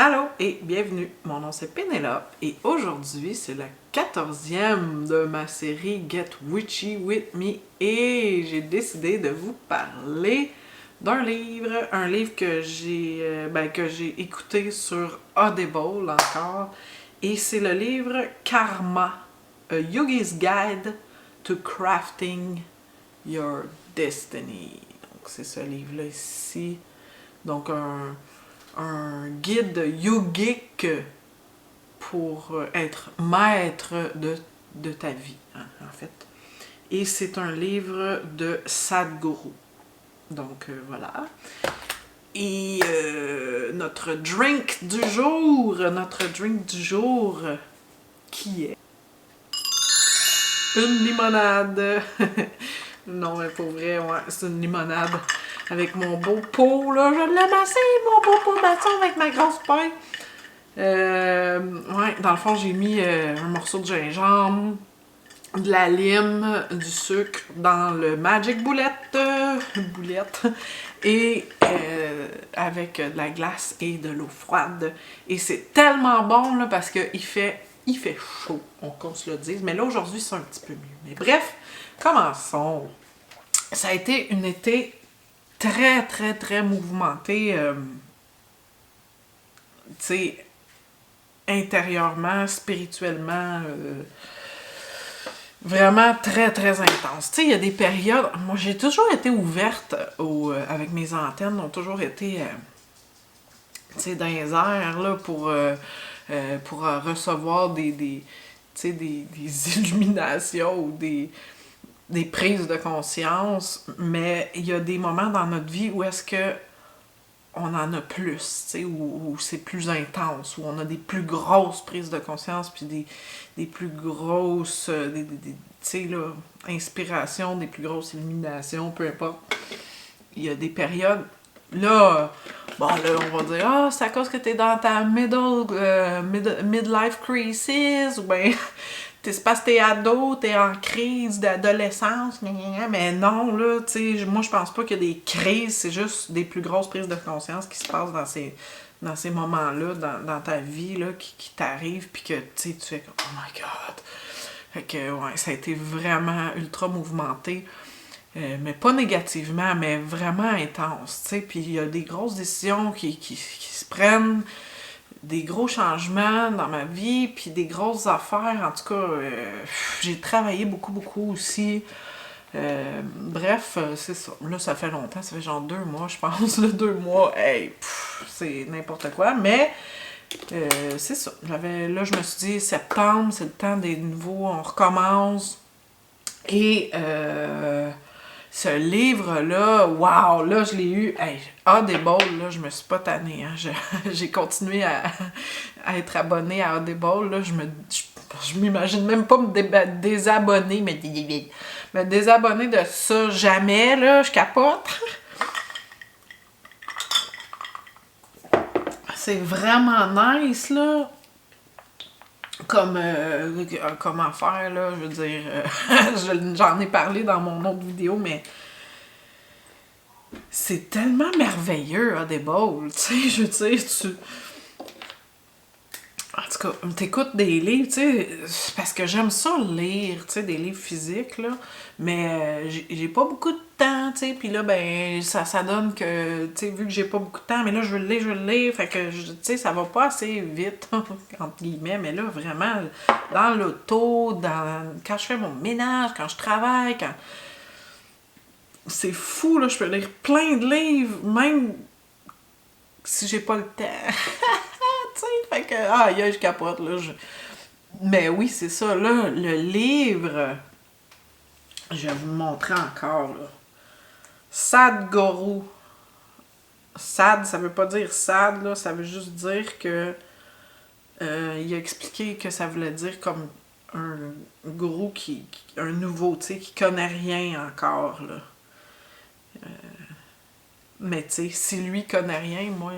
Allô et bienvenue, mon nom c'est Pénélope et aujourd'hui c'est la 14e de ma série Get Witchy With Me et j'ai décidé de vous parler d'un livre, un livre que j'ai écouté sur Audible encore et c'est le livre Karma, A Yogi's Guide to Crafting Your Destiny. Donc c'est ce livre-là ici, donc un guide yogique pour être maître de ta vie, hein, en fait. Et c'est un livre de Sadhguru. Donc voilà. Et notre drink du jour, qui est une limonade. Non, mais pour vrai, ouais, c'est une limonade avec mon beau pot, là. Je l'ai amassé, mon beau pot maçon avec ma grosse paille. Ouais, dans le fond, j'ai mis un morceau de gingembre, de la lime, du sucre dans le Magic Boulette, et avec de la glace et de l'eau froide. Et c'est tellement bon, là, parce qu'il fait chaud, qu'on se le dise. Mais là, aujourd'hui, c'est un petit peu mieux. Mais bref, commençons. Ça a été un été très, très, très mouvementé, tu sais, intérieurement, spirituellement, vraiment très, très intense. Tu sais, il y a des périodes... Moi, j'ai toujours été ouverte avec mes antennes, ont toujours été, tu sais, dans les airs, là, pour recevoir des illuminations ou des prises de conscience, mais il y a des moments dans notre vie où est-ce que on en a plus, tu sais, où c'est plus intense, où on a des plus grosses prises de conscience, puis des plus grosses, tu sais, là, inspirations, des plus grosses illuminations, peu importe. Il y a des périodes, là, bon, là, on va dire, ah, c'est à cause que t'es dans ta midlife crisis, ou ben, c'est parce que t'es ado, t'es en crise d'adolescence, mais non, là, tu sais, moi, je pense pas qu'il y a des crises, c'est juste des plus grosses prises de conscience qui se passent dans ces moments-là, dans ta vie, là, qui t'arrivent, puis que, tu sais, tu fais comme, oh my God! Fait que, ouais, ça a été vraiment ultra mouvementé, mais pas négativement, mais vraiment intense, tu sais, puis il y a des grosses décisions qui se prennent, des gros changements dans ma vie, puis des grosses affaires. En tout cas, j'ai travaillé beaucoup, beaucoup aussi. Bref, c'est ça. Là, ça fait longtemps, ça fait genre 2 mois, je pense. Là, 2 mois, hey, c'est n'importe quoi. Mais c'est ça. Là, je me suis dit, septembre, c'est le temps des nouveaux, on recommence. Et ce livre-là, wow, là, je l'ai eu, hey, Audible, là, je me suis pas tannée, hein, j'ai continué à être abonnée à Audible, là, je m'imagine même pas me désabonner, me désabonner de ça, jamais, là, je capote. C'est vraiment nice, là. Comment faire, là, je veux dire, j'en ai parlé dans mon autre vidéo, mais c'est tellement merveilleux, Audible, tu sais, je veux dire, en tout cas, t'écoutes des livres, tu sais, parce que j'aime ça lire, tu sais, des livres physiques, là, mais j'ai pas beaucoup de temps, tu sais, puis là, ben, ça donne que, tu sais, vu que j'ai pas beaucoup de temps, mais là, je veux le lire, fait que, tu sais, ça va pas assez vite, entre guillemets, mais là, vraiment, dans l'auto, quand je fais mon ménage, quand je travaille, c'est fou, là, je peux lire plein de livres, même si j'ai pas le temps. Tu sais, fait que, je capote, là. Mais oui, c'est ça, là, le livre, je vais vous le montrer encore, là. Sadhguru. Sad, ça veut pas dire sad, là, ça veut juste dire que il a expliqué que ça voulait dire comme un gourou un nouveau, tu sais, qui connaît rien encore, là. Mais tu sais, si lui connaît rien, moi,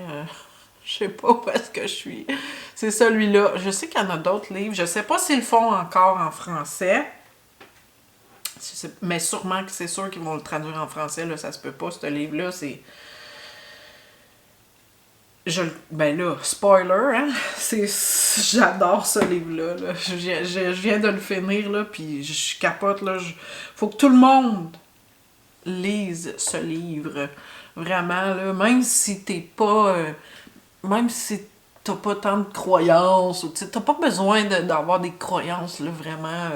je sais pas où est-ce que je suis. C'est celui-là. Je sais qu'il y en a d'autres livres. Je sais pas s'ils le font encore en français. Mais sûrement que c'est sûr qu'ils vont le traduire en français. Là, ça se peut pas, ce livre-là. Ben là, spoiler, hein? J'adore ce livre-là. Là. Je viens de le finir, là, puis je capote, là. Faut que tout le monde lise ce livre. Vraiment, là. Même si t'es pas... même si t'as pas tant de croyances, ou t'as pas besoin d'avoir des croyances, là, vraiment...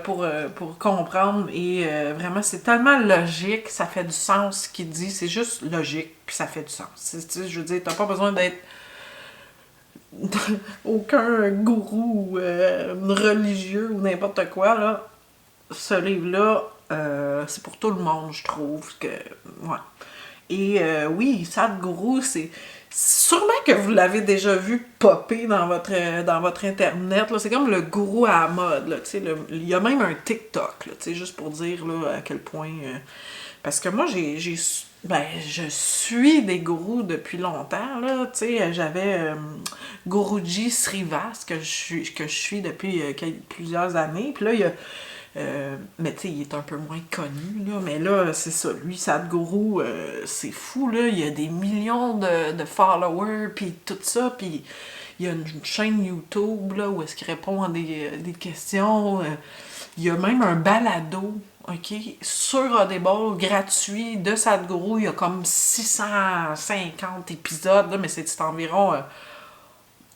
pour comprendre. Et vraiment, c'est tellement logique, ça fait du sens ce qu'il dit. C'est juste logique, puis ça fait du sens. Je veux dire, t'as pas besoin d'être aucun gourou religieux ou n'importe quoi, là. Ce livre-là, c'est pour tout le monde, je trouve. Ouais. Et oui, Sadhguru, c'est... Sûrement que vous l'avez déjà vu popper dans votre internet. C'est comme le gourou à la mode. Là, il y a même un TikTok, là, juste pour dire là, à quel point... parce que moi, je suis des gourous depuis longtemps. Là, j'avais Guruji Srivas, que je suis depuis plusieurs années. Puis là, il y a... mais tu sais, il est un peu moins connu, là. Mais là, c'est ça. Lui, Sadhguru, c'est fou, là. Il y a des millions de followers, puis tout ça. Puis il y a une chaîne YouTube, là, où est-ce qu'il répond à des questions. Il y a même un balado, OK, sur Audible, gratuit, de Sadhguru. Il y a comme 650 épisodes, là, mais c'est environ...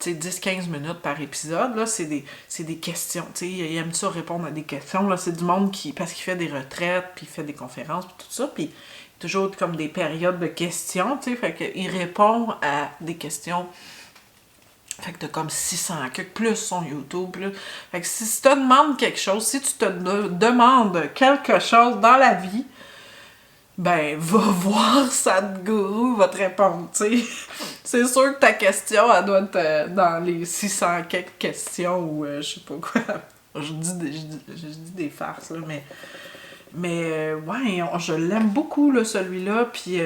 10-15 minutes par épisode, là, c'est des questions. T'sais, il aime ça répondre à des questions. Là, c'est du monde parce qu'il fait des retraites, puis il fait des conférences, puis tout ça. Puis toujours comme des périodes de questions. Fait qu'il répond à des questions. Fait que t'as comme 600 plus son YouTube. Là. Fait que si tu te demandes quelque chose, si tu te demandes quelque chose dans la vie, ben, va voir Sadhguru, va te répondre, tu sais. C'est sûr que ta question, elle doit être dans les 600 quelques questions ou je sais pas quoi. Je dis des farces, là, mais ouais, je l'aime beaucoup, là, celui-là, puis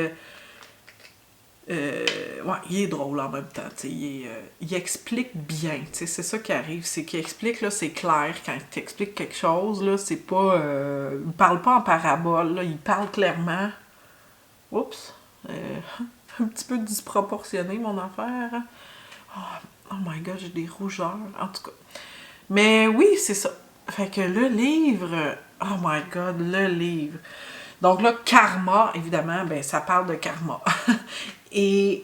ouais, il est drôle en même temps, tu sais, il explique bien, tu sais, c'est ça qui arrive, c'est qu'il explique, là, c'est clair, quand il t'explique quelque chose, là, c'est pas, il parle pas en parabole, là, il parle clairement. Oups, un petit peu disproportionné, mon affaire. Oh my god, j'ai des rougeurs, en tout cas. Mais oui, c'est ça. Fait que le livre, oh my god, le livre. Donc là, karma, évidemment, ben ça parle de karma. Et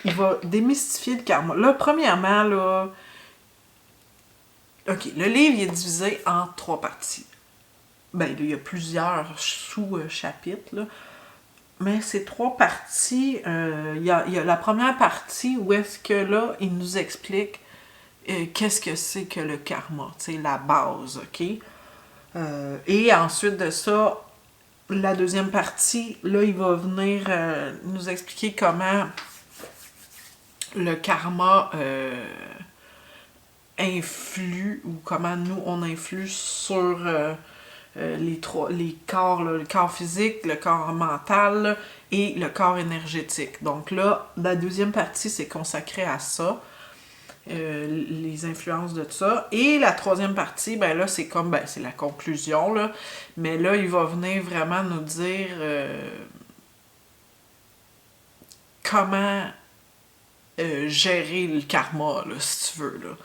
il va démystifier le karma. Là, premièrement, là, OK, le livre il est divisé en 3 parties. Ben, il y a plusieurs sous-chapitres, là. Mais ces 3 parties, il y a la première partie où est-ce que là, il nous explique qu'est-ce que c'est que le karma, tu sais, la base, OK? Et ensuite de ça, la deuxième partie, là, il va venir nous expliquer comment le karma influe, ou comment nous, on influe sur les corps, là, le corps physique, le corps mental là, et le corps énergétique. Donc là, la deuxième partie, c'est consacré à ça. Les influences de ça. Et la troisième partie, ben là, c'est comme, ben, c'est la conclusion, là. Mais là, il va venir vraiment nous dire comment gérer le karma, là, si tu veux, là.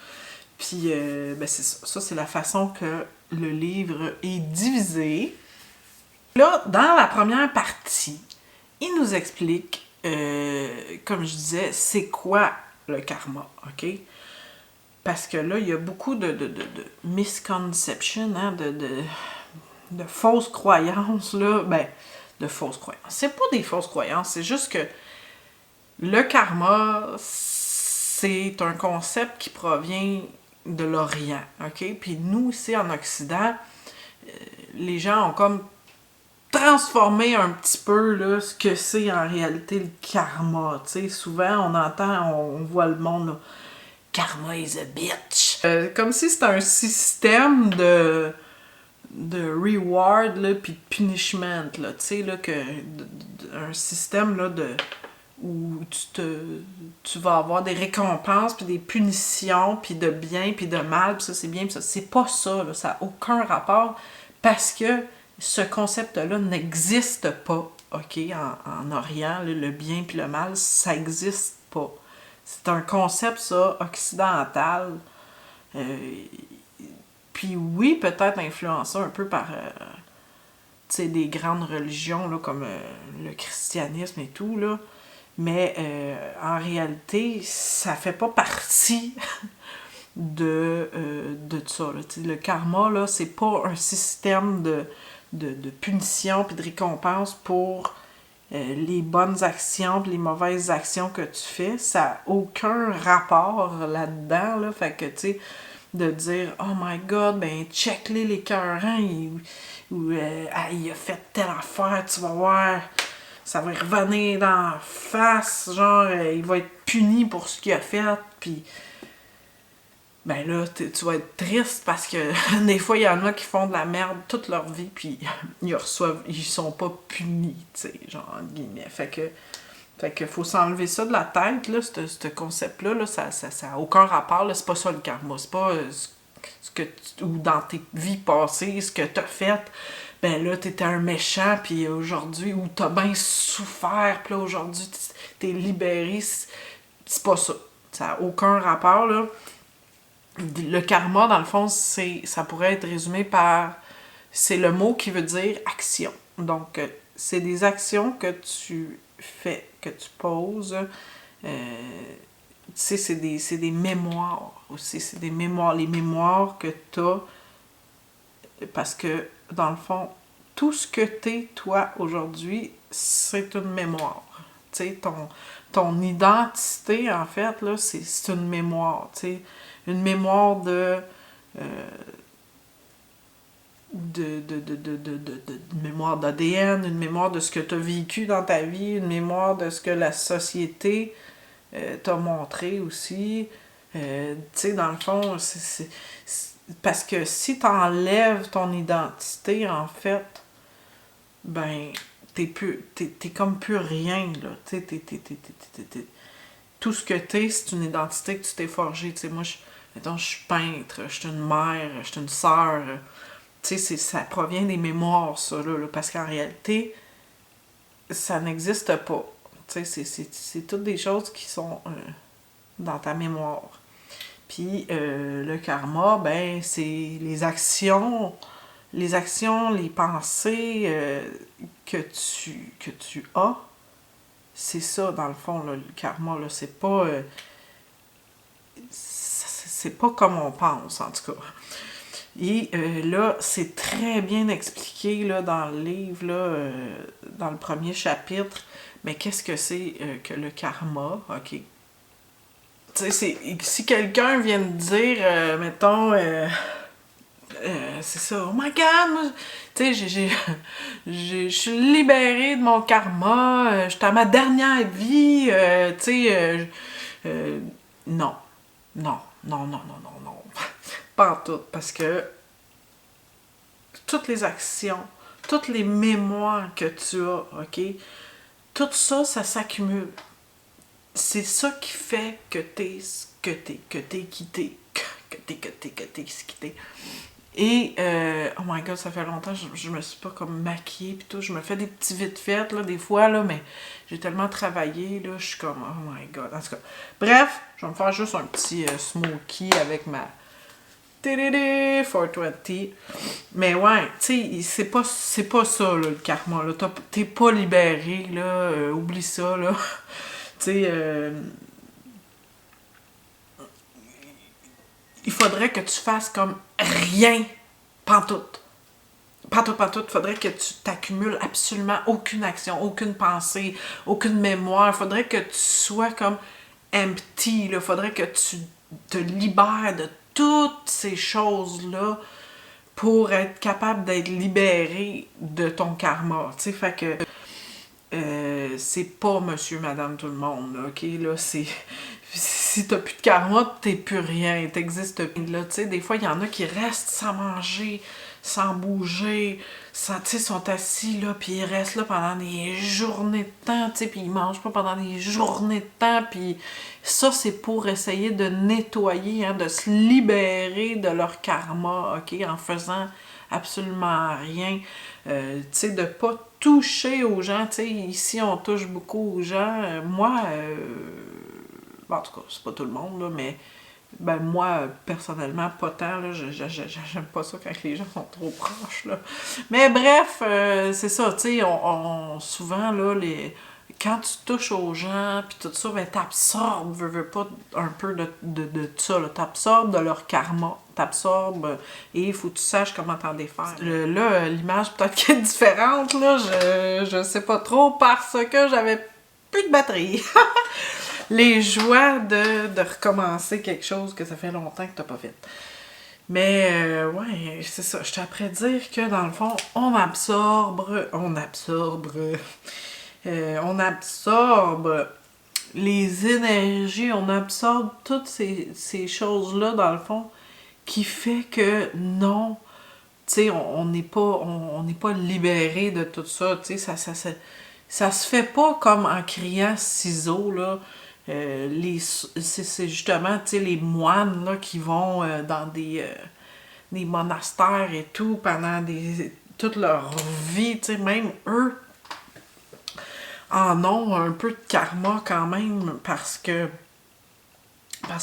Puis, ben c'est ça. Ça, c'est la façon que le livre est divisé. Là, dans la première partie, il nous explique, comme je disais, c'est quoi le karma, OK? Parce que là, il y a beaucoup de misconceptions, hein, de fausses croyances, là. Ben, de fausses croyances. C'est pas des fausses croyances, c'est juste que le karma, c'est un concept qui provient de l'Orient, OK? Puis nous, ici, en Occident, les gens ont comme transformé un petit peu là, ce que c'est en réalité le karma. Tu sais, souvent, on voit le monde, là, karma is a bitch. Comme si c'était un système de reward, là, puis de punishment, là, tu sais, là, un système, là, où tu vas avoir des récompenses, puis des punitions, puis de bien, puis de mal, puis ça, c'est bien, puis ça, c'est pas ça, là, ça n'a aucun rapport, parce que ce concept-là n'existe pas, OK, en Orient, là, le bien puis le mal, ça existe pas. C'est un concept, ça, occidental. Puis oui, peut-être influencé un peu par des grandes religions là, comme le christianisme et tout, là. Mais en réalité, ça fait pas partie de ça. Là. Le karma, là, c'est pas un système de punition puis de récompense pour les bonnes actions et les mauvaises actions que tu fais. Ça n'a aucun rapport là-dedans. Là. Fait que, tu sais, de dire « Oh my God, ben check-les les écœurants, il a fait telle affaire, tu vas voir, ça va y revenir dans la face, genre, il va être puni pour ce qu'il a fait, puis... » Ben là, tu vas être triste parce que des fois, il y en a qui font de la merde toute leur vie, puis ils sont pas punis, tu sais, genre, entre guillemets. Fait que faut s'enlever ça de la tête, là, ce concept-là, là, ça a aucun rapport, là, c'est pas ça le karma, c'est pas ce que ou dans tes vies passées, ce que t'as fait, ben là, t'étais un méchant, puis aujourd'hui, ou t'as bien souffert, puis là, aujourd'hui, t'es libéré, c'est pas ça. Ça a aucun rapport, là. Le karma, dans le fond, ça pourrait être résumé par... C'est le mot qui veut dire action. Donc, c'est des actions que tu fais, que tu poses. Tu sais, c'est des mémoires aussi. C'est des mémoires. Les mémoires que tu as. Parce que, dans le fond, tout ce que tu es, toi, aujourd'hui, c'est une mémoire. Tu sais, ton identité, en fait, là, c'est une mémoire. Tu sais, une mémoire de mémoire d'ADN, une mémoire de ce que tu as vécu dans ta vie, une mémoire de ce que la société t'a montré aussi. Tu sais, dans le fond, parce que si tu enlèves ton identité, en fait, ben, t'es comme plus rien, là. Tu sais, tout ce que t'es, c'est une identité que tu t'es forgée. Tu sais, moi, mettons, je suis peintre, je suis une mère, je suis une sœur. Tu sais, ça provient des mémoires, ça, là, parce qu'en réalité, ça n'existe pas. Tu sais, c'est toutes des choses qui sont dans ta mémoire. Puis, le karma, ben, c'est les actions, les pensées que tu as. C'est ça, dans le fond, là, le karma, là, c'est pas... c'est pas comme on pense, en tout cas. Et là, c'est très bien expliqué là, dans le livre, là, dans le premier chapitre. Mais qu'est-ce que c'est que le karma? OK. Tu sais, si quelqu'un vient de dire, mettons, c'est ça, oh my God, tu sais, je suis libérée de mon karma, j'étais à ma dernière vie, tu sais, non, non, non, non, non, non, non, pas en tout, parce que toutes les actions, toutes les mémoires que tu as, OK, tout ça, ça s'accumule. C'est ça qui fait que t'es ce que t'es, que t'es qui t'es, que t'es ce qui t'es. Et, oh my God, ça fait longtemps, je me suis pas comme maquillée pis tout, je me fais des petits vite faites, là, des fois, là, mais j'ai tellement travaillé, là, je suis comme, oh my God, en tout cas. Bref, je vais me faire juste un petit smoky avec ma 420. Mais ouais, tu sais, c'est pas ça, là, le karma, là, t'es pas libéré, là, oublie ça, là. Tu sais, il faudrait que tu fasses comme rien, pantoute. Pantoute, faudrait que tu t'accumules absolument aucune action, aucune pensée, aucune mémoire. Faudrait que tu sois comme empty, là. Faudrait que tu te libères de toutes ces choses-là pour être capable d'être libéré de ton karma. Tu sais, fait que c'est pas monsieur, madame, tout le monde, là, OK? Là, c'est... Si t'as plus de karma, t'es plus rien, t'existes plus. Là, tu sais, des fois, il y en a qui restent sans manger, sans bouger, tu sais, sont assis, là, puis ils restent là pendant des journées de temps, tu sais, puis ils mangent pas pendant des journées de temps, puis ça, c'est pour essayer de nettoyer, hein, de se libérer de leur karma, OK? En faisant absolument rien. Tu sais, de pas toucher aux gens, tu sais, ici on touche beaucoup aux gens. Moi, en tout cas, c'est pas tout le monde, là, mais ben moi, personnellement, pas tant, là, j'aime pas ça quand les gens sont trop proches, là. Mais bref, c'est ça, tu sais, souvent, là, quand tu touches aux gens, puis tout ça, ben t'absorbes, veux pas, un peu de ça, là, t'absorbes de leur karma, t'absorbes, et il faut que tu saches comment t'en défaire. Là, l'image peut-être qu'elle est différente, là, je sais pas trop, parce que j'avais plus de batterie. Les joies de recommencer quelque chose que ça fait longtemps que t'as pas fait. Mais ouais, c'est ça. Je t'ai après dire que dans le fond, on absorbe les énergies, on absorbe toutes ces choses-là dans le fond qui fait que non, tu sais, on n'est pas libéré de tout ça, tu sais, ça se fait pas comme en criant ciseaux, là. C'est justement, tu sais, les moines, là, qui vont dans des monastères et tout pendant toute leur vie, tu sais, même eux en ont un peu de karma quand même parce que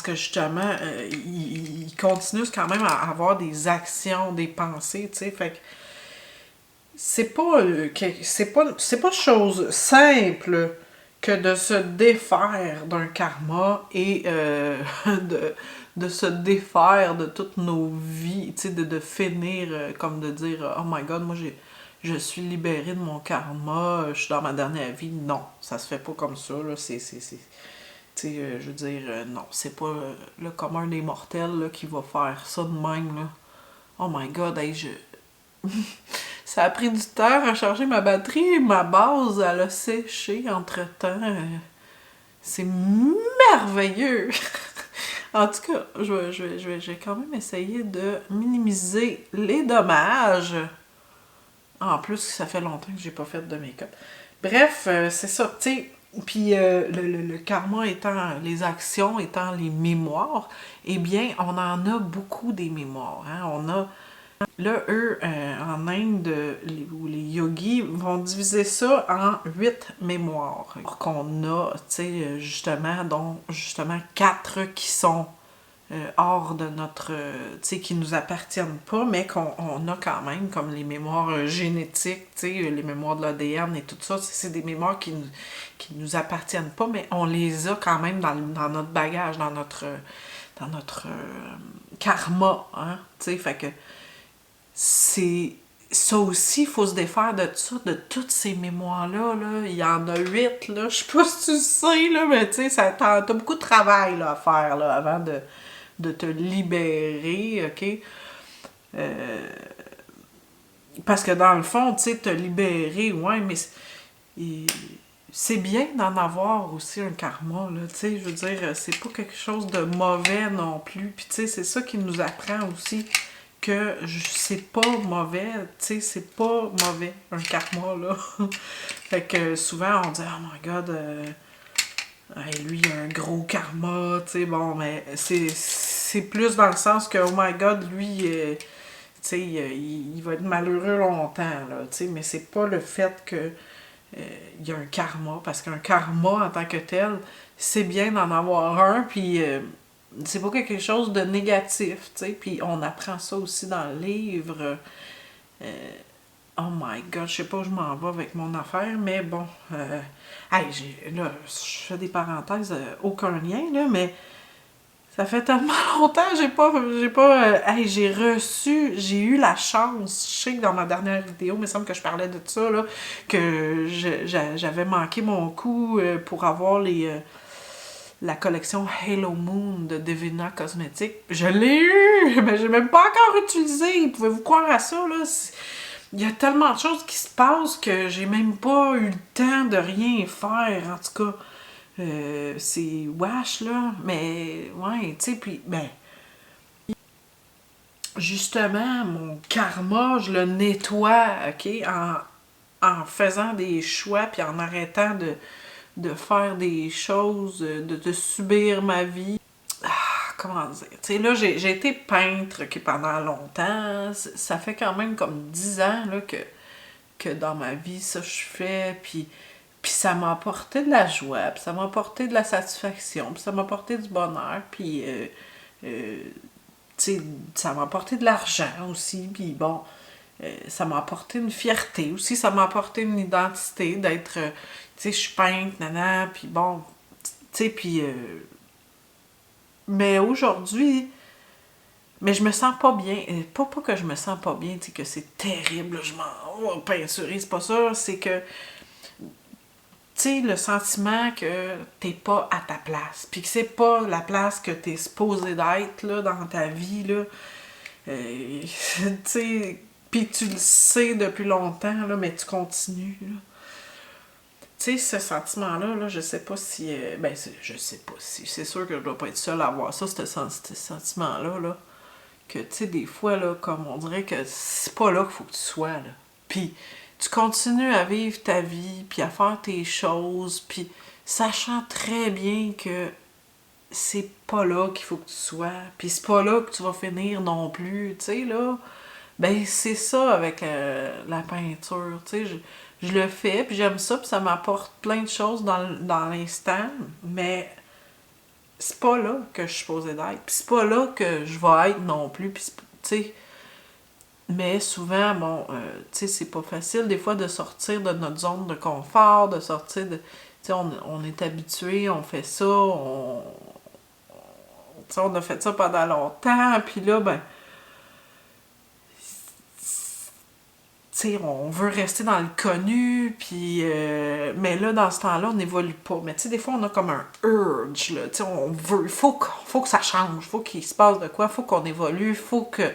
justement, ils continuent quand même à avoir des actions, des pensées, tu sais, fait que c'est pas chose simple que de se défaire d'un karma et de se défaire de toutes nos vies, tu sais, de finir comme de dire oh my god, moi je suis libérée de mon karma, je suis dans ma dernière vie. Non, ça se fait pas comme ça, là, tu sais, je veux dire, non, c'est pas le commun des mortels là, qui va faire ça de même, là. Oh my god, hey, ça a pris du temps à charger ma batterie, ma base, elle a séché entre-temps. C'est merveilleux! En tout cas, je vais quand même essayer de minimiser les dommages. En plus, ça fait longtemps que j'ai pas fait de make-up. Bref, c'est ça, tu sais. Puis le karma étant, les actions étant les mémoires, eh bien, on en a beaucoup des mémoires. Hein? On a là, eux, en Inde, où les yogis vont diviser ça en 8 mémoires. Qu'on a, tu sais, justement, dont justement 4 qui sont hors de notre, tu sais, qui nous appartiennent pas, mais qu'on a quand même, comme les mémoires génétiques, tu sais, les mémoires de l'ADN et tout ça, c'est des mémoires qui nous appartiennent pas, mais on les a quand même dans notre bagage, dans notre karma, hein, tu sais, fait que c'est ça aussi, il faut se défaire de ça, de toutes ces mémoires-là, là. Il y en a 8, là, je sais pas si tu le sais, là, mais tu sais, t'as beaucoup de travail là, à faire là, avant de te libérer, ok? Parce que dans le fond, tu sais, te libérer, ouais, mais c'est bien d'en avoir aussi un karma, là, tu sais, je veux dire, c'est pas quelque chose de mauvais non plus, puis tu sais, c'est ça qui nous apprend aussi que c'est pas mauvais, tu sais, c'est pas mauvais, un karma, là. Fait que souvent, on dit « Oh my God, hey, lui, il a un gros karma, tu sais, bon, mais c'est plus dans le sens que « Oh my God, lui, tu sais, il va être malheureux longtemps, là, tu sais, mais c'est pas le fait que il y a un karma, parce qu'un karma en tant que tel, c'est bien d'en avoir un, puis c'est pas quelque chose de négatif, tu sais, puis on apprend ça aussi dans le livre. Oh my god, je sais pas où je m'en vais avec mon affaire, mais bon, hey, là, je fais des parenthèses, aucun lien, là, mais ça fait tellement longtemps, hey, j'ai eu la chance, je sais que dans ma dernière vidéo, il me semble que je parlais de ça, là, que j'avais manqué mon coup pour avoir la collection Halo Moon de Divina Cosmetics. Je l'ai eu, mais j'ai même pas encore utilisé, pouvez-vous croire à ça, là? Il y a tellement de choses qui se passent que j'ai même pas eu le temps de rien faire, en tout cas. C'est wash, là, mais ouais, tu sais, puis, ben, justement, mon karma, je le nettoie, ok, en faisant des choix, puis en arrêtant de faire des choses, de subir ma vie. Comment dire? Tu sais, là, j'ai été peintre pendant longtemps. Ça fait quand même comme 10 ans là, que que dans ma vie, ça je fais, puis ça m'a apporté de la joie, puis ça m'a apporté de la satisfaction, puis ça m'a apporté du bonheur, puis tu sais, ça m'a apporté de l'argent aussi, puis bon, ça m'a apporté une fierté aussi, ça m'a apporté une identité d'être, tu sais, je suis peintre, nana, puis bon, tu sais, puis... mais aujourd'hui, mais je me sens pas bien. Pas que je me sens pas bien, tu sais, que c'est terrible, là, je m'en vais peinturer, c'est pas ça, c'est que, tu sais, le sentiment que t'es pas à ta place, puis que c'est pas la place que t'es supposé d'être, là, dans ta vie, là. Tu sais, puis tu le sais depuis longtemps, là, mais tu continues, là. Tu sais, ce sentiment-là, là, je sais pas si... je sais pas si... C'est sûr que je dois pas être seule à avoir ça, ce sentiment-là, là. Que, tu sais, des fois, là, comme on dirait que c'est pas là qu'il faut que tu sois, là. Puis tu continues à vivre ta vie, puis à faire tes choses, puis sachant très bien que c'est pas là qu'il faut que tu sois, puis c'est pas là que tu vas finir non plus, tu sais, là. Ben, c'est ça avec la peinture, tu sais, je le fais, puis j'aime ça, puis ça m'apporte plein de choses dans l'instant, mais c'est pas là que je suis supposée d'être, puis c'est pas là que je vais être non plus, puis tu sais, mais souvent, bon, tu sais, c'est pas facile des fois de sortir de notre zone de confort, de sortir de... Tu sais, on est habitué, on fait ça, tu sais, on a fait ça pendant longtemps, puis là, ben, tu sais, on veut rester dans le connu, puis... mais là, dans ce temps-là, on n'évolue pas. Mais tu sais, des fois, on a comme un urge, là, tu sais, on veut... faut que ça change, faut qu'il se passe de quoi, faut qu'on évolue, faut que...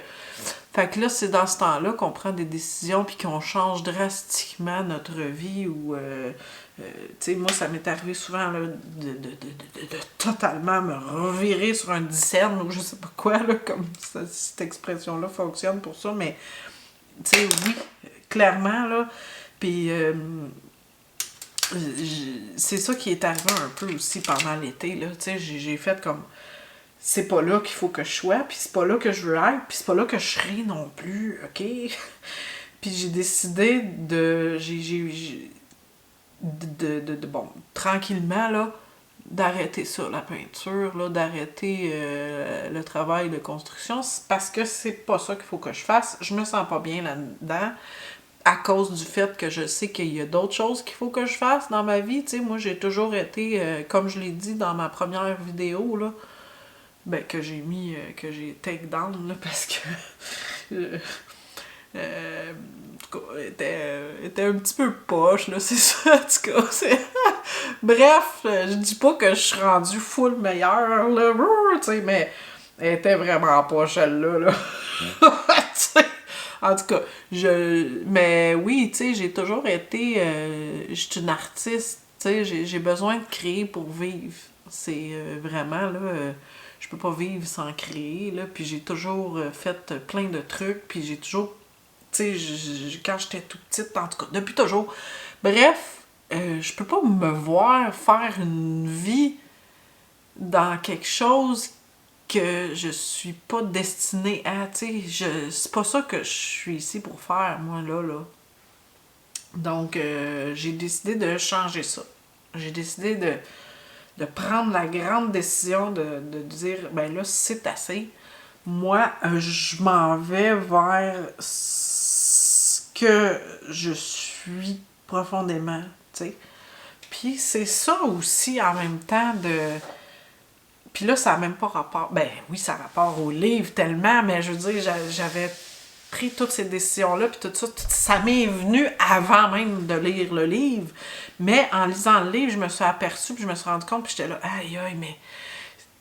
Fait que là, c'est dans ce temps-là qu'on prend des décisions, puis qu'on change drastiquement notre vie, ou... tu sais, moi, ça m'est arrivé souvent, là, de totalement me revirer sur un dixaine, ou je sais pas quoi, là, comme cette expression-là fonctionne pour ça, mais... Tu sais, oui, clairement, là. Puis, c'est ça qui est arrivé un peu aussi pendant l'été, là. Tu sais, j'ai fait comme... C'est pas là qu'il faut que je sois, puis c'est pas là que je veux être, puis c'est pas là que je serai non plus, OK? Puis j'ai décidé bon, tranquillement, là, d'arrêter ça, la peinture, là, d'arrêter le travail de construction, parce que c'est pas ça qu'il faut que je fasse. Je me sens pas bien là-dedans, à cause du fait que je sais qu'il y a d'autres choses qu'il faut que je fasse dans ma vie. Tu sais, moi, j'ai toujours été, comme je l'ai dit dans ma première vidéo, là, ben, que j'ai mis, que j'ai take down, là, parce que... en tout cas, était un petit peu poche, là, c'est ça, en tout cas, c'est... Bref, je dis pas que je suis rendue full meilleure, là, tu sais, mais elle était vraiment poche, celle-là, là. En tout cas, mais oui, tu sais, j'ai toujours été... je suis une artiste, tu sais, j'ai besoin de créer pour vivre. C'est vraiment, là... je peux pas vivre sans créer, là, puis j'ai toujours fait plein de trucs, puis j'ai toujours... Tu sais, quand j'étais toute petite, en tout cas, depuis toujours. Bref, je peux pas me voir faire une vie dans quelque chose que je suis pas destinée à, tu sais, c'est pas ça que je suis ici pour faire, moi, là. Donc, j'ai décidé de changer ça. J'ai décidé de prendre la grande décision de dire, ben là, c'est assez. Moi, je m'en vais vers ce que je suis profondément, tu sais. Puis c'est ça aussi en même temps de... Puis là, ça n'a même pas rapport... Ben oui, ça a rapport au livre tellement, mais je veux dire, j'avais pris toutes ces décisions-là, puis tout ça, ça m'est venu avant même de lire le livre. Mais en lisant le livre, je me suis aperçue, puis je me suis rendu compte, puis j'étais là, aïe, aïe, mais...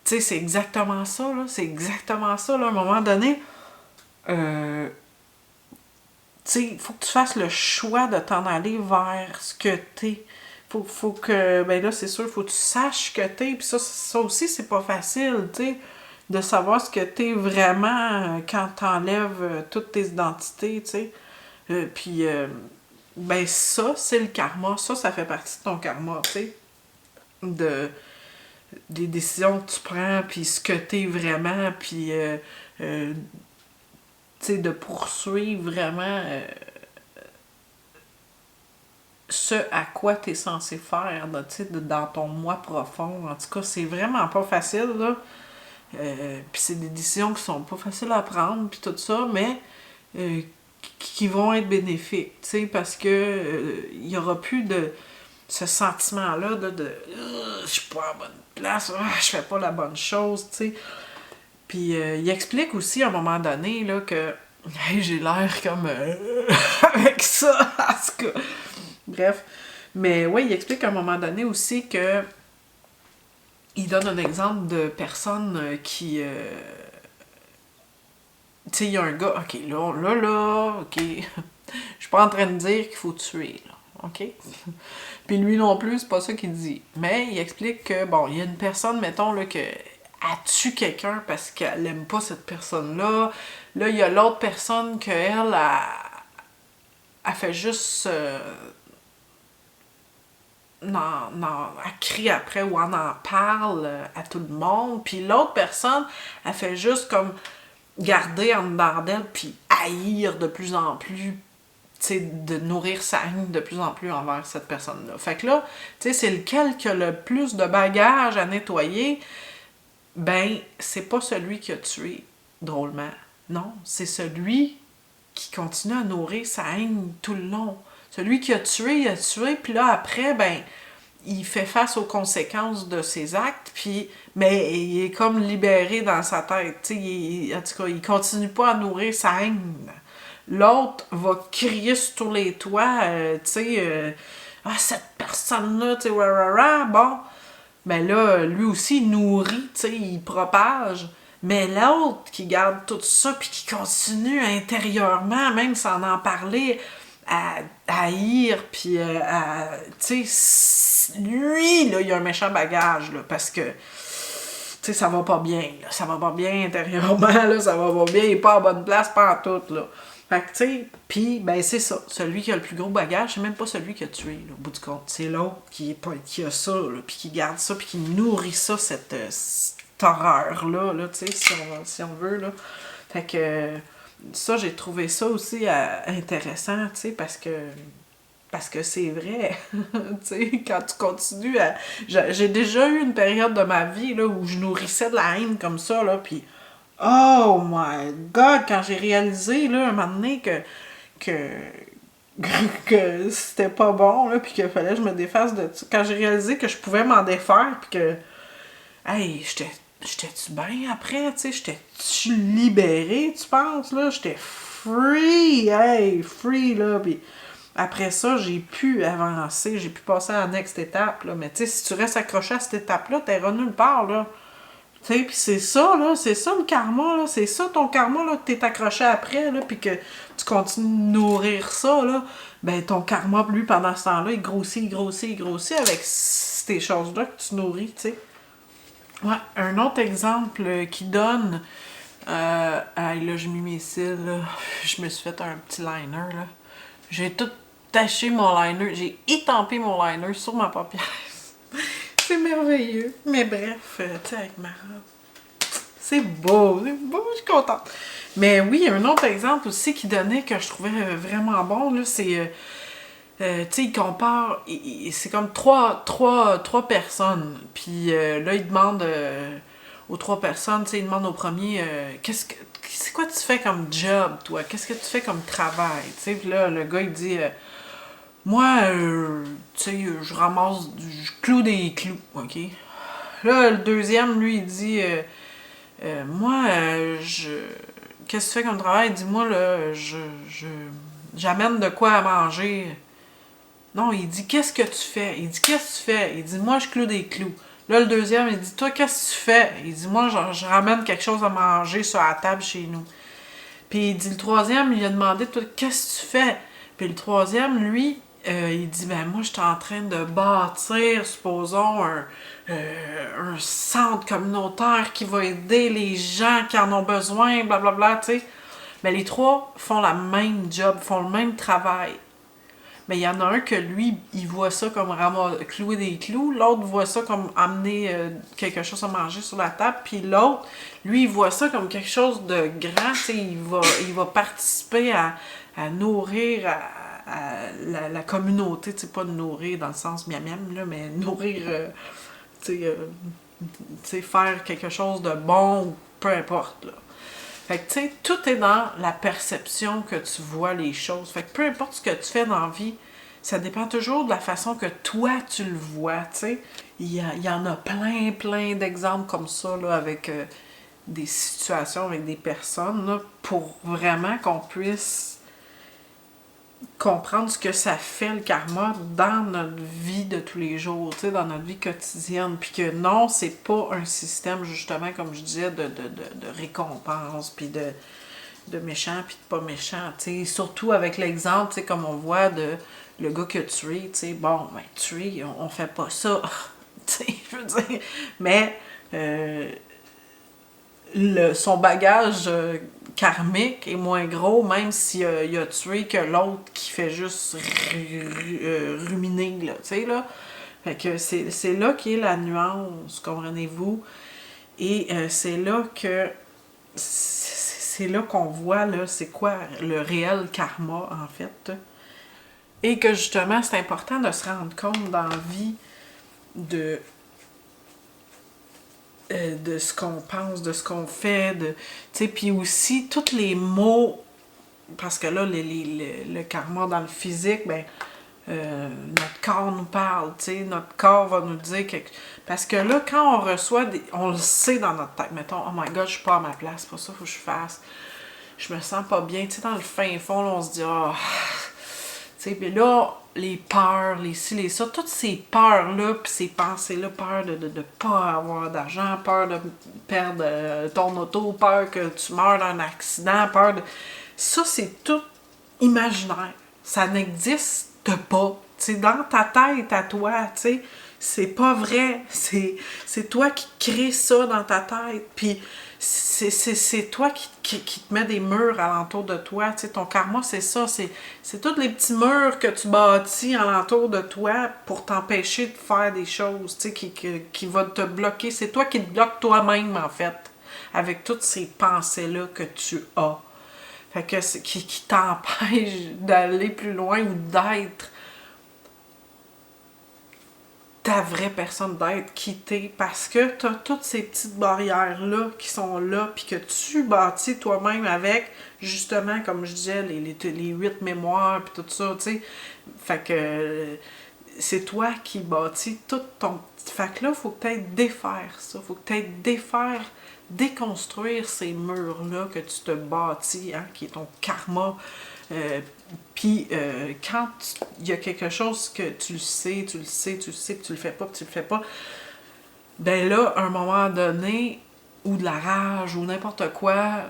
Tu sais, c'est exactement ça, là. C'est exactement ça, là. À un moment donné, tu sais, il faut que tu fasses le choix de t'en aller vers ce que t'es. Faut que, ben là, c'est sûr, faut que tu saches ce que t'es. Puis ça aussi, c'est pas facile, tu sais, de savoir ce que t'es vraiment quand t'enlèves toutes tes identités, tu sais. Puis, ben ça, c'est le karma. Ça fait partie de ton karma, tu sais. Des décisions que tu prends, puis ce que t'es vraiment, puis, tu sais, de poursuivre vraiment ce à quoi tu es censé faire, là, tu sais, dans ton moi profond. En tout cas, c'est vraiment pas facile, là. Puis c'est des décisions qui sont pas faciles à prendre, puis tout ça, mais qui vont être bénéfiques, tu sais, parce que il y aura plus de ce sentiment-là de je suis pas à la bonne place, je fais pas la bonne chose, tu sais. Puis il explique aussi à un moment donné là, que hey, j'ai l'air comme avec ça, en tout cas. Bref. Mais ouais, il explique à un moment donné aussi que il donne un exemple de personnes qui. Tu sais, il y a un gars, ok, là, ok. Je suis pas en train de dire qu'il faut tuer, là, ok? Puis lui non plus, c'est pas ça qu'il dit. Mais il explique que, bon, il y a une personne, mettons, là, que elle tue quelqu'un parce qu'elle aime pas cette personne-là. Là, il y a l'autre personne qu'elle, elle fait juste. Elle crie après ou on en parle à tout le monde. Puis l'autre personne, elle fait juste comme garder en dedans d'elle, puis haïr de plus en plus, tu sais, de nourrir sa haine de plus en plus envers cette personne-là. Fait que là, tu sais, c'est lequel qui a le plus de bagages à nettoyer, ben, c'est pas celui qui a tué, drôlement. Non, c'est celui qui continue à nourrir sa haine tout le long. Celui qui a tué, il a tué, puis là, après, ben, il fait face aux conséquences de ses actes, puis mais il est comme libéré dans sa tête. En tout cas, il continue pas à nourrir sa haine. L'autre va crier sur tous les toits, ah, cette personne-là, tu sais, bon. Ben là, lui aussi, il nourrit, tu sais, il propage. Mais l'autre qui garde tout ça, puis qui continue intérieurement, même sans en parler, à haïr, puis tu sais, lui, là, il a un méchant bagage, là, parce que, tu sais, ça va pas bien, là, ça va pas bien intérieurement, là, ça va pas bien, il est pas à bonne place, pas en tout, là. Fait que, tu sais, puis, ben, c'est ça, celui qui a le plus gros bagage, c'est même pas celui qui a tué, là, au bout du compte, c'est l'autre qui a ça, là, puis qui garde ça, puis qui nourrit ça, cette horreur-là, là, tu sais, si on veut, là. Fait que ça, j'ai trouvé ça aussi intéressant, tu sais, parce que c'est vrai, tu sais, quand tu continues à... J'ai déjà eu une période de ma vie, là, où je nourrissais de la haine comme ça, là, puis oh my God, quand j'ai réalisé, là, un moment donné, que c'était pas bon, là, puis qu'il fallait que je me défasse de ça. Quand j'ai réalisé que je pouvais m'en défaire, puis que, hey, j'étais-tu bien après, tu sais, j'étais-tu libérée, tu penses, là? J'étais free, hey, free, là, puis après ça, j'ai pu avancer, j'ai pu passer à la next étape, là, mais tu sais, si tu restes accroché à cette étape-là, t'es nulle part, là. Tu sais, pis c'est ça, là, c'est ça le karma, là, c'est ça ton karma, là, que t'es accroché après, là, pis que tu continues de nourrir ça, là, ben ton karma, lui, pendant ce temps-là, il grossit avec ces choses-là que tu nourris, tu sais. Ouais, un autre exemple qui donne, là, j'ai mis mes cils, là, je me suis fait un petit liner, là, j'ai tout taché mon liner, j'ai étampé mon liner sur ma paupière. C'est merveilleux. Mais bref, tu sais, avec ma robe. C'est beau, je suis contente. Mais oui, un autre exemple aussi qui donnait que je trouvais vraiment bon, là, c'est, tu sais, il compare, c'est comme trois personnes. Puis là, il demande aux trois personnes, tu sais, il demande au premier, c'est quoi tu fais comme job, toi? Qu'est-ce que tu fais comme travail? Tu sais, puis là, le gars, il dit... moi, tu sais, je cloue des clous, ok? Là, le deuxième, lui, il dit, moi, qu'est-ce que tu fais comme travail? Il dit, moi, là, j'amène de quoi à manger. Non, il dit, qu'est-ce que tu fais? Il dit, qu'est-ce que tu fais? Il dit, moi, je cloue des clous. Là, le deuxième, il dit, toi, qu'est-ce que tu fais? Il dit, moi, je ramène quelque chose à manger sur la table chez nous. Puis il dit, le troisième, il a demandé, toi, qu'est-ce que tu fais? Puis le troisième, lui, il dit, ben moi, je suis en train de bâtir, supposons, un centre communautaire qui va aider les gens qui en ont besoin, blablabla, tu sais. Mais les trois font la même job, font le même travail. Mais il y en a un que lui, il voit ça comme clouer des clous, l'autre voit ça comme amener quelque chose à manger sur la table, puis l'autre, lui, il voit ça comme quelque chose de grand, tu sais, il va participer à nourrir, la communauté, tu sais, pas de nourrir dans le sens miam-miam, là, mais nourrir, tu sais, faire quelque chose de bon, ou peu importe, là. Fait que, tu sais, tout est dans la perception que tu vois les choses. Fait que peu importe ce que tu fais dans la vie, ça dépend toujours de la façon que toi, tu le vois, tu sais. Il y en a plein d'exemples comme ça, là, avec des situations, avec des personnes, là, pour vraiment qu'on puisse comprendre ce que ça fait le karma dans notre vie de tous les jours, tu sais, dans notre vie quotidienne, puis que non, c'est pas un système, justement, comme je disais, de récompense, puis de méchant, puis de pas méchant, tu sais, surtout avec l'exemple, tu sais, comme on voit de le gars qui a tué, tu sais, bon, ben, tuer, on fait pas ça, tu sais, je veux dire, mais son bagage karmique est moins gros, même s'il a tué que l'autre qui fait juste ruminer, là, tu sais, là. Fait que c'est là qu'est la nuance, comprenez-vous? Et c'est là que... C'est là qu'on voit, là, c'est quoi le réel karma, en fait. Et que, justement, c'est important de se rendre compte dans la vie de ce qu'on pense, de ce qu'on fait, tu sais, puis aussi tous les mots, parce que là, le karma dans le physique, ben, notre corps nous parle, tu sais, notre corps va nous dire quelque... Parce que là, quand on reçoit on le sait dans notre tête, mettons, oh my god, je suis pas à ma place, c'est pas ça, faut que je fasse, je me sens pas bien, tu sais, dans le fin fond, là, on se dit, ah, tu sais, puis là, les peurs, les ci, les ça, toutes ces peurs-là, puis ces pensées-là, peur de pas avoir d'argent, peur de perdre ton auto, peur que tu meurs d'un accident, peur de... Ça, c'est tout imaginaire. Ça n'existe pas. Tu sais, dans ta tête à toi, tu sais, c'est pas vrai. C'est toi qui crée ça dans ta tête. Puis c'est toi qui te mets des murs alentour de toi. Tu sais, ton karma, c'est ça. C'est tous les petits murs que tu bâtis alentour de toi pour t'empêcher de faire des choses, tu sais, qui vont te bloquer. C'est toi qui te bloques toi-même, en fait, avec toutes ces pensées-là que tu as. Fait que qui t'empêche d'aller plus loin ou d'être ta vraie personne, d'être quittée, parce que tu as toutes ces petites barrières-là qui sont là, puis que tu bâtis toi-même avec, justement, comme je disais, les 8 mémoires, puis tout ça, tu sais. Fait que c'est toi qui bâtis tout ton... Fait que là, il faut que tu ailles défaire ça, faut que tu ailles déconstruire ces murs-là que tu te bâtis, hein, qui est ton karma. Puis quand il y a quelque chose que tu le sais, puis tu le fais pas, ben là, à un moment donné, ou de la rage, ou n'importe quoi,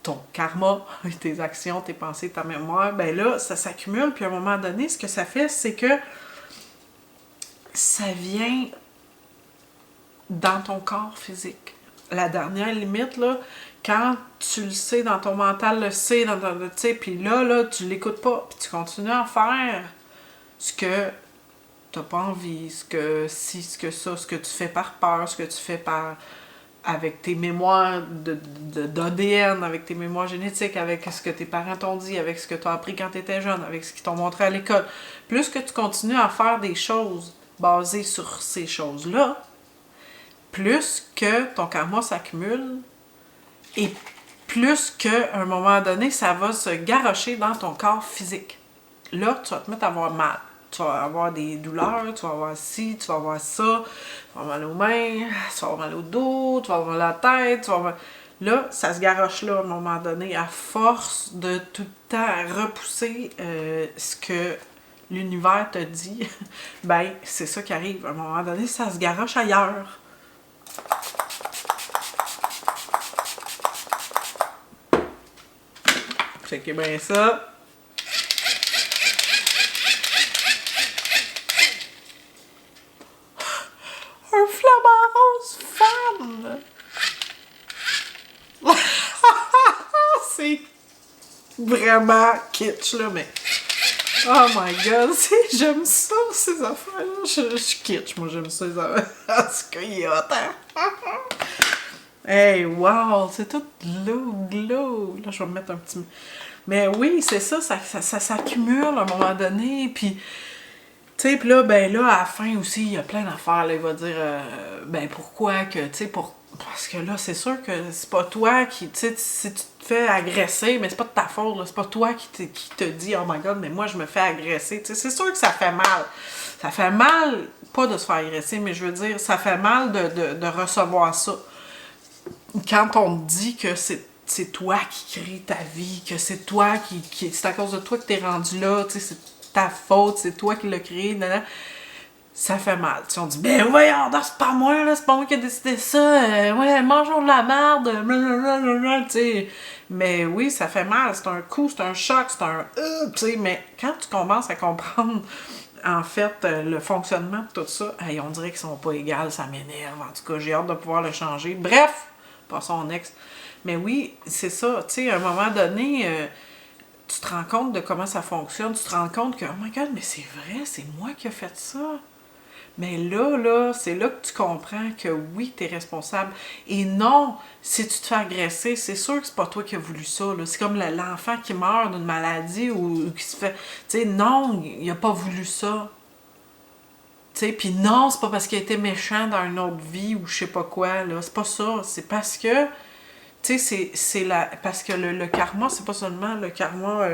ton karma, tes actions, tes pensées, ta mémoire, ben là, ça s'accumule, puis à un moment donné, ce que ça fait, c'est que ça vient dans ton corps physique. La dernière limite, là, quand tu le sais, dans ton mental le sait, tu sais, puis là, tu l'écoutes pas, puis tu continues à faire ce que t'as pas envie, ce que tu fais par peur, ce que tu fais avec tes mémoires d'ADN, avec tes mémoires génétiques, avec ce que tes parents t'ont dit, avec ce que tu as appris quand tu étais jeune, avec ce qu'ils t'ont montré à l'école. Plus que tu continues à faire des choses basées sur ces choses-là, plus que ton karma s'accumule et plus qu'à un moment donné, ça va se garrocher dans ton corps physique. Là, tu vas te mettre à avoir mal. Tu vas avoir des douleurs, tu vas avoir ci, tu vas avoir ça, tu vas avoir mal aux mains, tu vas avoir mal au dos, tu vas avoir mal à la tête, tu vas avoir... Là, ça se garoche là à un moment donné, à force de tout le temps repousser ce que l'univers te dit, ben, c'est ça qui arrive. À un moment donné, ça se garoche ailleurs. Checkez bien ça. Un flamant rose femme! C'est vraiment kitsch, là, mais... Oh my god, j'aime ça, ces affaires-là. Je suis kitsch, moi, j'aime ça, les affaires. En tout cas, il est hot, hein? Hey, wow, c'est tout glow. Là, je vais me mettre un petit... Mais oui, c'est ça, ça s'accumule à un moment donné, puis... Tu sais, puis là, ben là, à la fin aussi, il y a plein d'affaires, là, il va dire, ben pourquoi que, tu sais, parce que là, c'est sûr que c'est pas toi qui, tu sais, si tu te fais agresser, mais c'est pas de ta faute, là, c'est pas toi qui te dit, oh my god, mais moi, je me fais agresser, tu sais, c'est sûr que ça fait mal. Ça fait mal, pas de se faire agresser, mais je veux dire, ça fait mal de recevoir ça. Quand on te dit que c'est toi qui crée ta vie, que c'est toi c'est à cause de toi que t'es rendu là, tu sais, c'est ta faute, c'est toi qui l'as créé, ça fait mal. Tu sais, on dit, ben voyons, c'est pas moi, là, c'est pas moi qui ai décidé ça, ouais, mangeons de la merde, blablabla, tu sais. Mais oui, ça fait mal, c'est un coup, c'est un choc, c'est un tu sais, mais quand tu commences à comprendre, en fait, le fonctionnement de tout ça, hey, on dirait qu'ils sont pas égales, ça m'énerve, en tout cas, j'ai hâte de pouvoir le changer. Bref, pas son ex. Mais oui, c'est ça, tu sais, à un moment donné, tu te rends compte de comment ça fonctionne, tu te rends compte que, oh my god, mais c'est vrai, c'est moi qui ai fait ça. Mais là, c'est là que tu comprends que oui, tu es responsable. Et non, si tu te fais agresser, c'est sûr que c'est pas toi qui as voulu ça. C'est comme l'enfant qui meurt d'une maladie ou qui se fait... Tu sais, non, il a pas voulu ça. Tu sais, puis non, c'est pas parce qu'il a été méchant dans une autre vie ou je sais pas quoi, là. C'est pas ça. C'est parce que... Tu sais, c'est la... Parce que le karma, c'est pas seulement le karma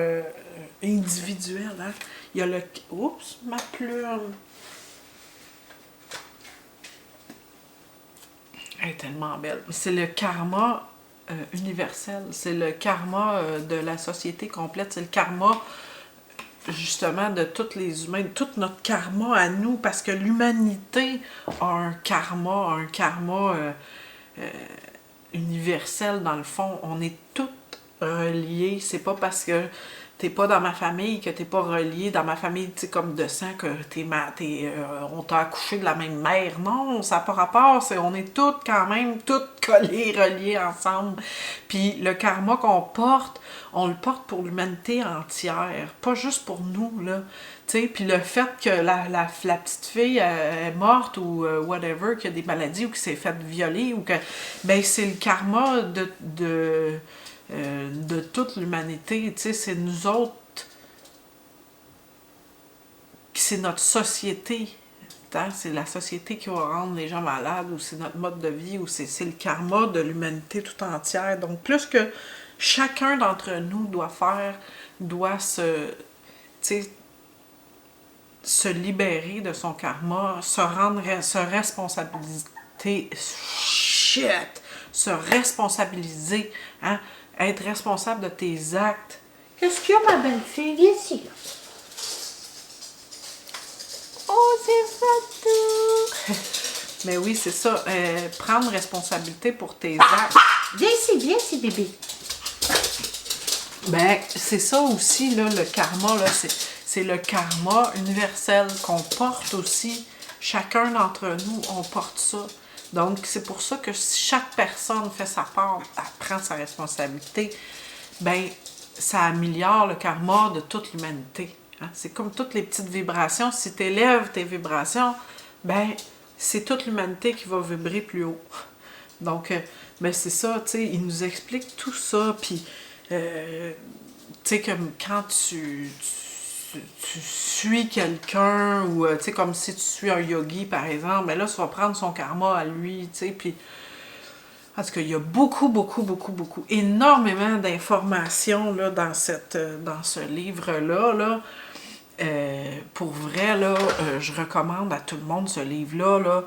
individuel, hein. Il y a le... Oups, ma plume... Elle est tellement belle. C'est le karma universel. C'est le karma de la société complète. C'est le karma, justement, de tous les humains, tout notre karma à nous, parce que l'humanité a un karma universel, dans le fond. On est tous reliés. C'est pas parce que t'es pas dans ma famille que t'es pas relié dans ma famille, tu sais, comme de sang, que on t'a accouché de la même mère. Non, ça n'a pas rapport. On est toutes quand même, toutes collées, reliées ensemble. Puis le karma qu'on porte, on le porte pour l'humanité entière, pas juste pour nous, là. Tu sais, puis le fait que la petite fille est morte ou whatever, qu'il y a des maladies ou qu'il s'est fait violer, ou que, ben c'est le karma de toute l'humanité, tu sais, c'est nous autres, c'est notre société, hein? C'est la société qui va rendre les gens malades, ou c'est notre mode de vie, ou c'est le karma de l'humanité tout entière. Donc, plus que chacun d'entre nous doit se libérer de son karma, se responsabiliser, hein? Être responsable de tes actes. Qu'est-ce qu'il y a, ma belle-fille? Viens ici. Oh, c'est fatou! Mais oui, c'est ça. Prendre responsabilité pour tes actes. Viens ici, bébé. Ben, c'est ça aussi, là, le karma, là, c'est le karma universel qu'on porte aussi. Chacun d'entre nous, on porte ça. Donc, c'est pour ça que si chaque personne fait sa part, elle prend sa responsabilité, ben, ça améliore le karma de toute l'humanité. Hein? C'est comme toutes les petites vibrations. Si tu élèves tes vibrations, ben, c'est toute l'humanité qui va vibrer plus haut. Donc, ben, c'est ça, tu sais, il nous explique tout ça, puis, tu sais, comme quand tu suis quelqu'un, ou tu sais, comme si tu suis un yogi par exemple, mais là tu vas prendre son karma à lui, tu sais, puis parce qu'il y a beaucoup, énormément d'informations là dans ce livre-là, là. Pour vrai, là, je recommande à tout le monde ce livre-là, là.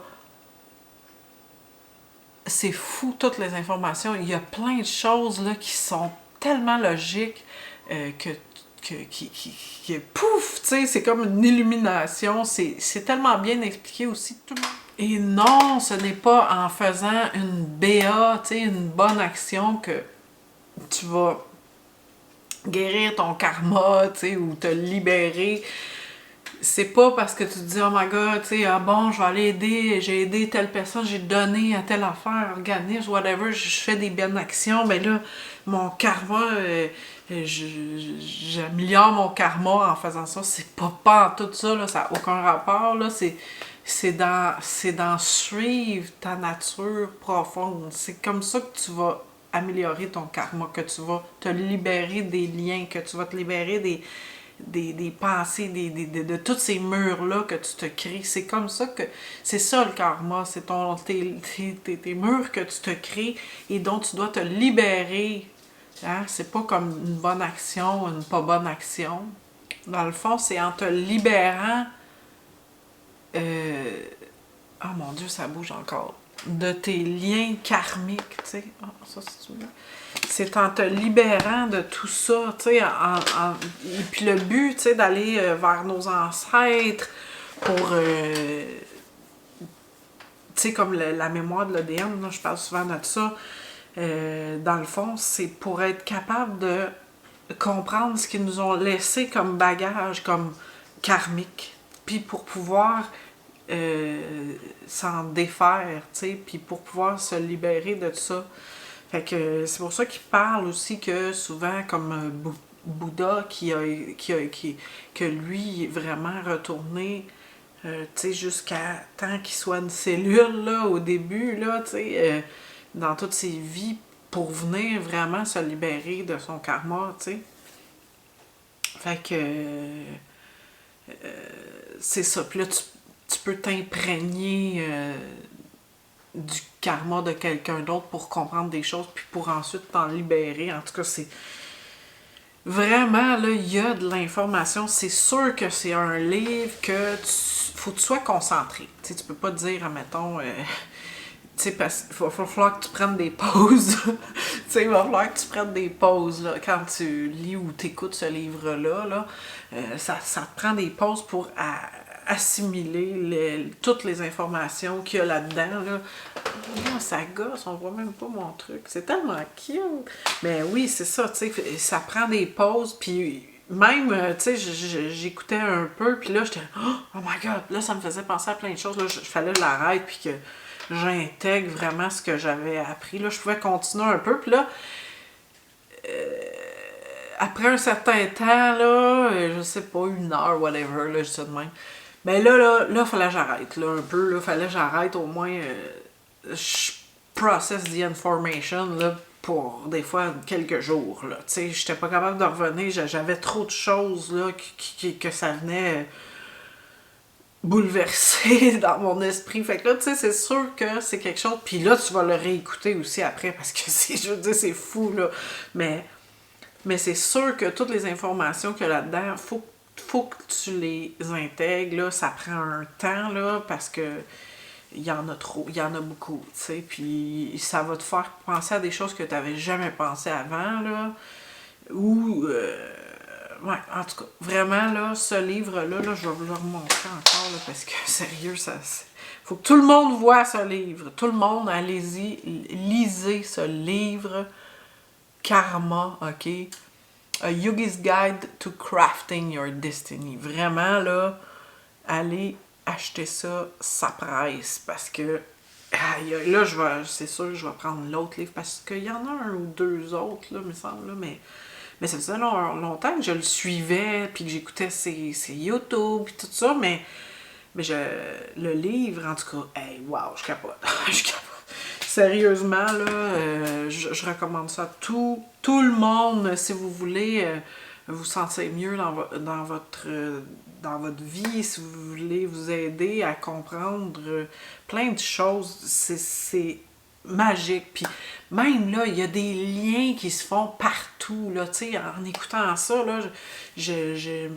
C'est fou, toutes les informations. Il y a plein de choses là qui sont tellement logiques qui pouf, tu sais, c'est comme une illumination. C'est tellement bien expliqué aussi. Tout le monde. Et non, ce n'est pas en faisant une BA, tu sais, une bonne action, que tu vas guérir ton karma, tu sais, ou te libérer. C'est pas parce que tu te dis, oh my god, tu sais, ah bon, je vais aller aider, j'ai aidé telle personne, j'ai donné à telle affaire, organisme, whatever, je fais des bonnes actions, mais là, mon karma, j'améliore mon karma en faisant ça. C'est pas en tout ça, là, ça n'a aucun rapport, là, c'est dans suivre ta nature profonde. C'est comme ça que tu vas améliorer ton karma, que tu vas te libérer des liens, que tu vas te libérer des pensées, de tous ces murs-là que tu te crées. C'est comme ça que... C'est ça le karma, c'est tes murs que tu te crées et dont tu dois te libérer. Hein? C'est pas comme une bonne action, une pas bonne action. Dans le fond, c'est en te libérant... Oh mon Dieu, ça bouge encore. De tes liens karmiques, tu sais. Oh, ça, c'est en te libérant de tout ça, tu sais. Et puis le but, tu sais, d'aller vers nos ancêtres pour... tu sais, comme la mémoire de l'ADN, je parle souvent de ça. Dans le fond, c'est pour être capable de comprendre ce qu'ils nous ont laissé comme bagage, comme karmique. Puis pour pouvoir... s'en défaire, tu sais, puis pour pouvoir se libérer de ça. Fait que c'est pour ça qu'il parle aussi que souvent, comme Bouddha, que lui est vraiment retourné, tu sais, jusqu'à tant qu'il soit une cellule, là, au début, là, tu sais, dans toutes ses vies, pour venir vraiment se libérer de son karma, tu sais. Fait que... c'est ça. Puis là, tu peux t'imprégner du karma de quelqu'un d'autre pour comprendre des choses, puis pour ensuite t'en libérer. En tout cas, c'est vraiment, là, il y a de l'information. C'est sûr que c'est un livre que faut que tu sois concentré. Tu sais, tu peux pas dire, admettons... tu sais, parce qu'il va falloir que tu prennes des pauses. Tu sais, il va falloir que tu prennes des pauses là, quand tu lis ou t'écoutes ce livre-là. Là, ça te prend des pauses pour assimiler toutes les informations qu'il y a là-dedans. Là. Oh, ça gosse, on voit même pas mon truc. C'est tellement cute. Mais oui, c'est ça, tu sais, ça prend des pauses, puis... Même, tu sais, j'écoutais un peu, puis là, j'étais oh my God! Là, ça me faisait penser à plein de choses. Là, il fallait que je l'arrête, puis que j'intègre vraiment ce que j'avais appris. Là, je pouvais continuer un peu, puis là, après un certain temps, là, je sais pas, 1 heure, whatever, là, je sais de même. Ben là, il fallait que j'arrête, là, un peu, là, fallait que j'arrête au moins, je process the information, là, pour des fois quelques jours, là, tu sais, j'étais pas capable de revenir, j'avais trop de choses, là, que ça venait bouleverser dans mon esprit, fait que là, tu sais, c'est sûr que c'est quelque chose, puis là, tu vas le réécouter aussi après, parce que je veux dire, c'est fou, là, mais c'est sûr que toutes les informations qu'il y a là-dedans, faut que tu les intègres, là, ça prend un temps, là, parce que il y en a trop, il y en a beaucoup, tu sais, puis ça va te faire penser à des choses que tu n'avais jamais pensé avant, là, ou, ouais, en tout cas, vraiment, là, ce livre-là, là, je vais vous le remontrer encore, là, parce que, sérieux, faut que tout le monde voit ce livre, tout le monde, allez-y, lisez ce livre, Karma, ok? A Yogi's Guide to Crafting Your Destiny. Vraiment, là, allez acheter ça, ça presse, parce que là, c'est sûr que je vais prendre l'autre livre, parce qu'il y en a un ou deux autres, là, me semble, là, mais ça faisait longtemps que je le suivais, puis que j'écoutais ses YouTube, puis tout ça, mais le livre, en tout cas, hey, wow, je capote, je capote. Sérieusement, là, je recommande ça à tout le monde, si vous voulez vous sentir mieux dans votre vie, si vous voulez vous aider à comprendre plein de choses, c'est magique. Puis même là, il y a des liens qui se font partout, là, tu sais, en écoutant ça, là, j'ai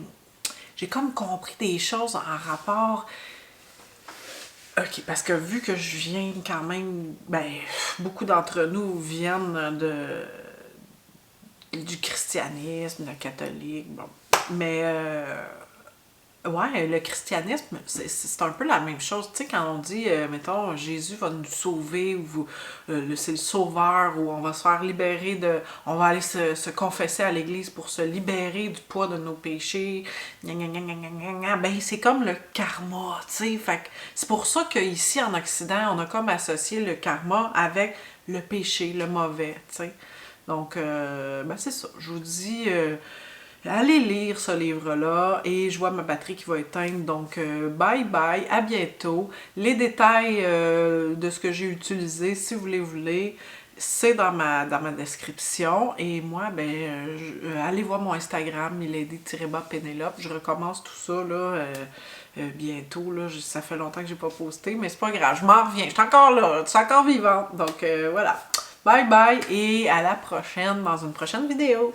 comme compris des choses en rapport... OK, parce que vu que je viens quand même, ben, beaucoup d'entre nous viennent du christianisme, le catholique, bon. Mais, ouais, le christianisme, c'est un peu la même chose. Tu sais, quand on dit, mettons, Jésus va nous sauver, ou c'est le sauveur, ou on va se faire libérer on va aller se confesser à l'église pour se libérer du poids de nos péchés, ben c'est comme le karma, tu sais. Fait que c'est pour ça qu'ici, en Occident, on a comme associé le karma avec le péché, le mauvais, tu sais. Donc, ben c'est ça. Je vous dis... allez lire ce livre-là et je vois ma batterie qui va éteindre. Donc, bye bye, à bientôt. Les détails de ce que j'ai utilisé, si vous les voulez, c'est dans ma description. Et moi, ben, allez voir mon Instagram, milady-pénélope. Je recommence tout ça, là, bientôt, là. Ça fait longtemps que j'ai pas posté, mais c'est pas grave, je m'en reviens. Je suis encore là, je suis encore vivante. Donc, voilà. Bye bye et à la prochaine dans une prochaine vidéo.